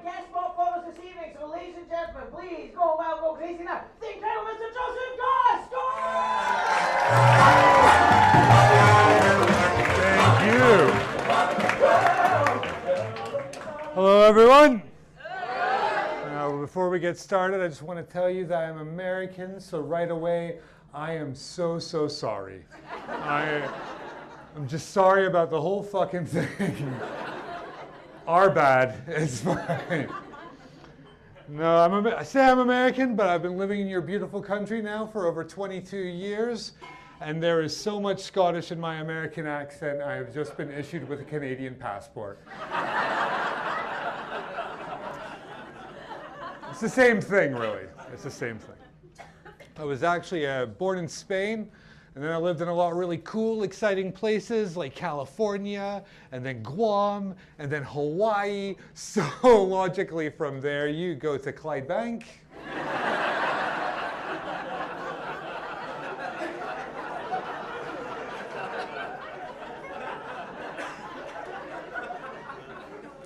guest spot photos this evening. So, ladies and gentlemen, please go wild, go crazy now. The incredible Mr. Joseph Goss. Thank you. Hello, everyone. Now, before we get started, I just want to tell you that I'm American, so right away, I am so sorry. I'm just sorry about the whole fucking thing. Our bad. It's fine. No, I say I'm American, but I've been living in your beautiful country now for over 22 years, and there is so much Scottish in my American accent, I have just been issued with a Canadian passport. It's the same thing, really. It's the same thing. I was actually born in Spain, and then I lived in a lot of really cool, exciting places like California, and then Guam, and then Hawaii. So logically from there, you go to Clydebank.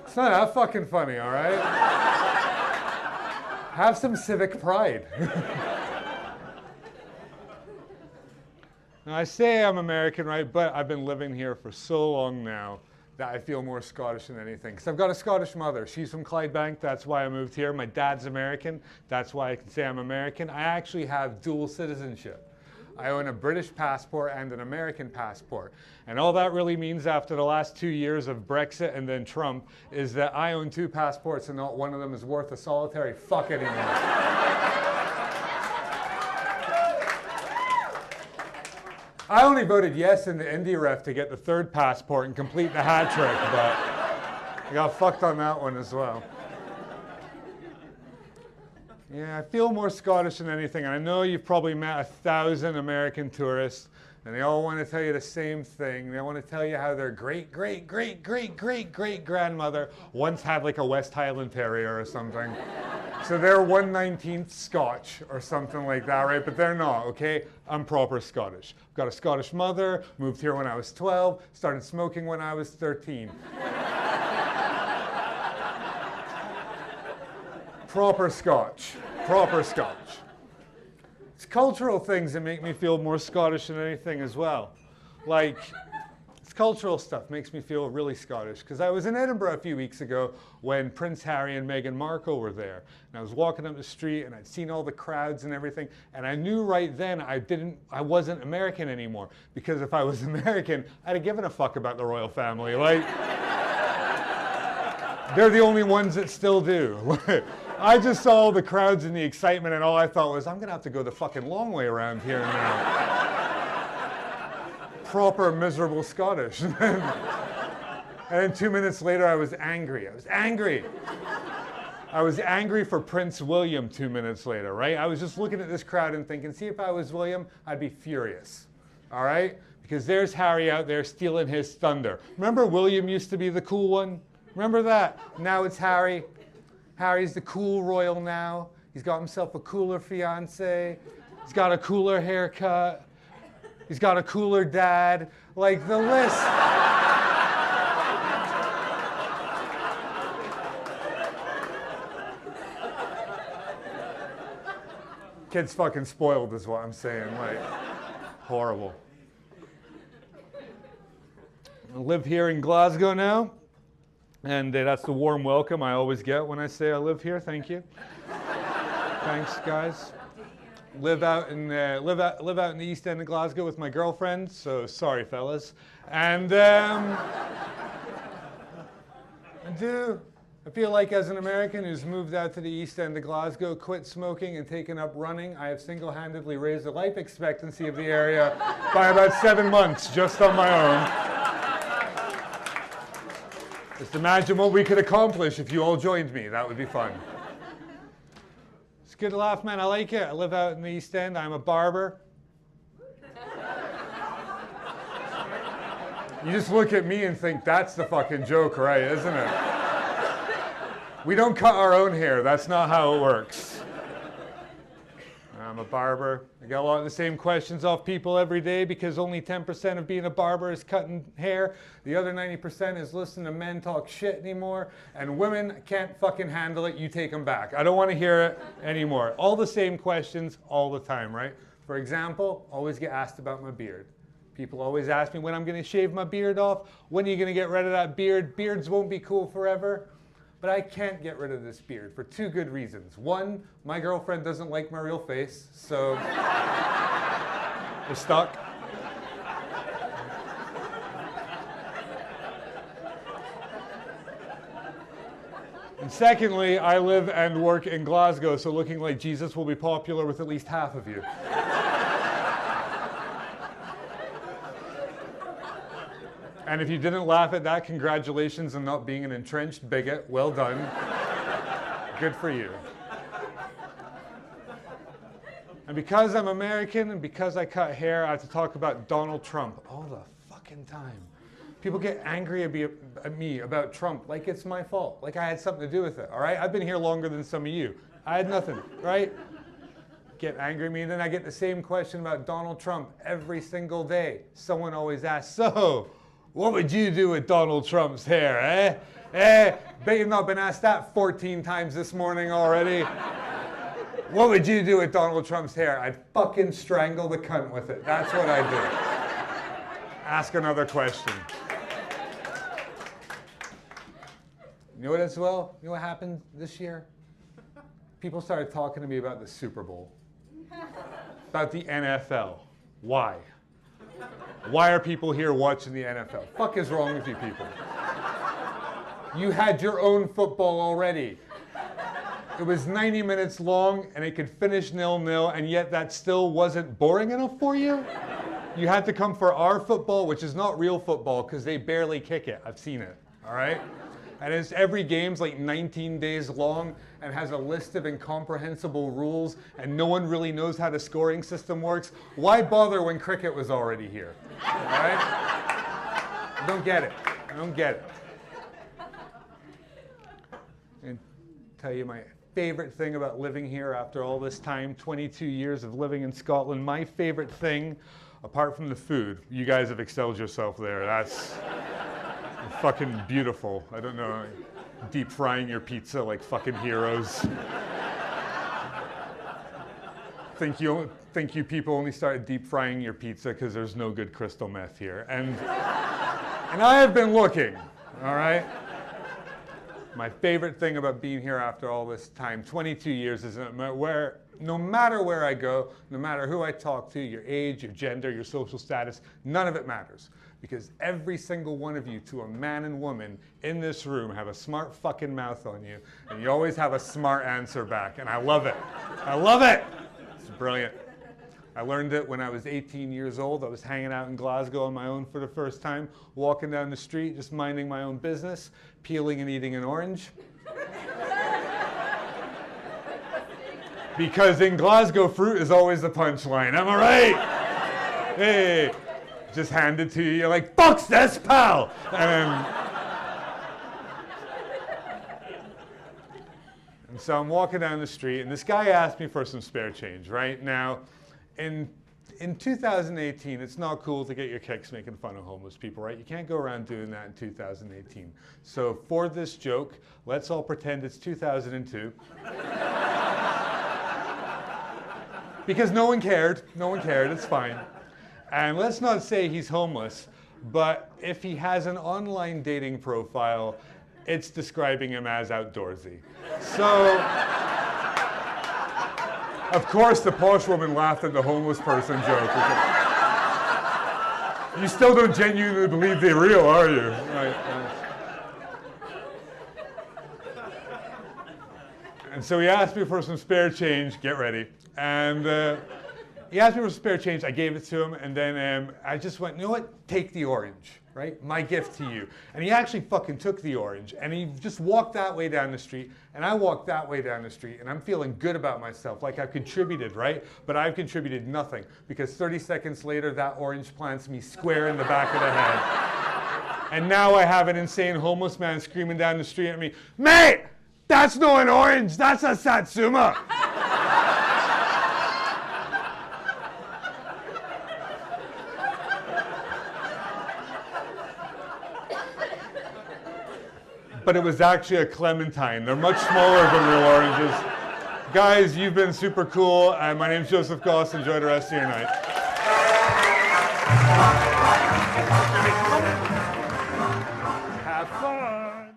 It's not that fucking funny, all right? Have some civic pride. Now, I say I'm American, right? But I've been living here for so long now that I feel more Scottish than anything. Because I've got a Scottish mother. She's from Clydebank. That's why I moved here. My dad's American. That's why I can say I'm American. I actually have dual citizenship. I own a British passport and an American passport. And all that really means after the last 2 years of Brexit and then Trump is that I own 2 passports and not one of them is worth a solitary fuck anymore. I only voted yes in the Indy ref to get the 3rd passport and complete the hat trick, but I got fucked on that one as well. Yeah, I feel more Scottish than anything. And I know you've probably met 1,000 American tourists, and they all want to tell you the same thing. They want to tell you how their great-great-great-great-great-great-grandmother once had like a West Highland Terrier or something. So they're 1/19th Scotch or something like that, right? But they're not, okay? I'm proper Scottish. I've got a Scottish mother, moved here when I was 12, started smoking when I was 13. Proper Scotch. Proper Scotch. It's cultural things that make me feel more Scottish than anything as well. Like, it's cultural stuff makes me feel really Scottish. Because I was in Edinburgh a few weeks ago when Prince Harry and Meghan Markle were there. And I was walking up the street and I'd seen all the crowds and everything. And I knew right then I wasn't American anymore. Because if I was American, I'd have given a fuck about the royal family. Like, they're the only ones that still do. I just saw the crowds and the excitement, and all I thought was, I'm going to have to go the fucking long way around here now. Proper miserable Scottish. And then 2 minutes later, I was angry. I was angry. I was angry for Prince William 2 minutes later, right? I was just looking at this crowd and thinking, see, if I was William, I'd be furious, all right? Because there's Harry out there stealing his thunder. Remember William used to be the cool one? Remember that? Now it's Harry. Harry's the cool royal now. He's got himself a cooler fiance. He's got a cooler haircut. He's got a cooler dad. Like, the list. Kid's fucking spoiled is what I'm saying. Like, horrible. I live here in Glasgow now. And that's the warm welcome I always get when I say I live here. Thank you. Thanks, guys. Live out in the East End of Glasgow with my girlfriend. So sorry, fellas. And I feel like as an American who's moved out to the East End of Glasgow, quit smoking, and taken up running, I have single-handedly raised the life expectancy of the area by about 7 months just on my own. Just imagine what we could accomplish if you all joined me. That would be fun. It's good to laugh, man. I like it. I live out in the East End. I'm a barber. You just look at me and think, that's the fucking joke, right, isn't it? We don't cut our own hair. That's not how it works. I'm a barber. I get a lot of the same questions off people every day because only 10% of being a barber is cutting hair. The other 90% is listening to men talk shit anymore. And women can't fucking handle it. You take them back. I don't want to hear it anymore. All the same questions all the time, right? For example, always get asked about my beard. People always ask me when I'm going to shave my beard off. When are you going to get rid of that beard? Beards won't be cool forever. But I can't get rid of this beard for two good reasons. One, my girlfriend doesn't like my real face, so we're stuck. And secondly, I live and work in Glasgow, so looking like Jesus will be popular with at least half of you. And if you didn't laugh at that, congratulations on not being an entrenched bigot. Well done. Good for you. And because I'm American and because I cut hair, I have to talk about Donald Trump all the fucking time. People get angry at me about Trump like it's my fault, like I had something to do with it, all right? I've been here longer than some of you. I had nothing, right? Get angry at me, and then I get the same question about Donald Trump every single day. Someone always asks, so, what would you do with Donald Trump's hair, eh? Bet you've not been asked that 14 times this morning already. What would you do with Donald Trump's hair? I'd fucking strangle the cunt with it. That's what I'd do. Ask another question. You know what as well? You know what happened this year? People started talking to me about the Super Bowl. About the NFL. Why? Why are people here watching the NFL? Fuck is wrong with you people? You had your own football already. It was 90 minutes long and it could finish 0-0, and yet that still wasn't boring enough for you? You had to come for our football, which is not real football because they barely kick it. I've seen it, all right? And every game's like 19 days long and has a list of incomprehensible rules, and no one really knows how the scoring system works. Why bother when cricket was already here? All right? I don't get it. I don't get it. And tell you my favorite thing about living here after all this time, 22 years of living in Scotland, my favorite thing, apart from the food, you guys have excelled yourself there. That's fucking beautiful. I don't know, deep frying your pizza like fucking heroes. Think you people only started deep frying your pizza because there's no good crystal meth here. And I have been looking, all right? My favorite thing about being here after all this time, 22 years, is where no matter where I go, no matter who I talk to, your age, your gender, your social status, none of it matters. Because every single one of you, to a man and woman in this room, have a smart fucking mouth on you, and you always have a smart answer back, and I love it. I love it. It's brilliant. I learned it when I was 18 years old. I was hanging out in Glasgow on my own for the first time, walking down the street, just minding my own business, peeling and eating an orange. Because in Glasgow, fruit is always the punchline. Am I right? Hey, just hand it to you. You're like, fuck's this, pal! And so I'm walking down the street, and this guy asked me for some spare change, right? Now, in 2018, it's not cool to get your kicks making fun of homeless people, right? You can't go around doing that in 2018. So for this joke, let's all pretend it's 2002. Because no one cared. No one cared. It's fine. And let's not say he's homeless, but if he has an online dating profile, it's describing him as outdoorsy. So, of course, the posh woman laughed at the homeless person joke. You still don't genuinely believe they're real, are you? Right. And so he asked me for some spare change. Get ready. And he asked me for spare change. I gave it to him, and then I just went, you know what? Take the orange, right? My gift to you. And he actually fucking took the orange, and he just walked that way down the street, and I walked that way down the street, and I'm feeling good about myself, like I've contributed, right? But I've contributed nothing, because 30 seconds later, that orange plants me square in the back of the head. And now I have an insane homeless man screaming down the street at me, mate, that's not an orange, that's a satsuma. but it was actually a clementine. They're much smaller than real oranges. Guys, you've been super cool. My name's Joseph Goss. Enjoy the rest of your night.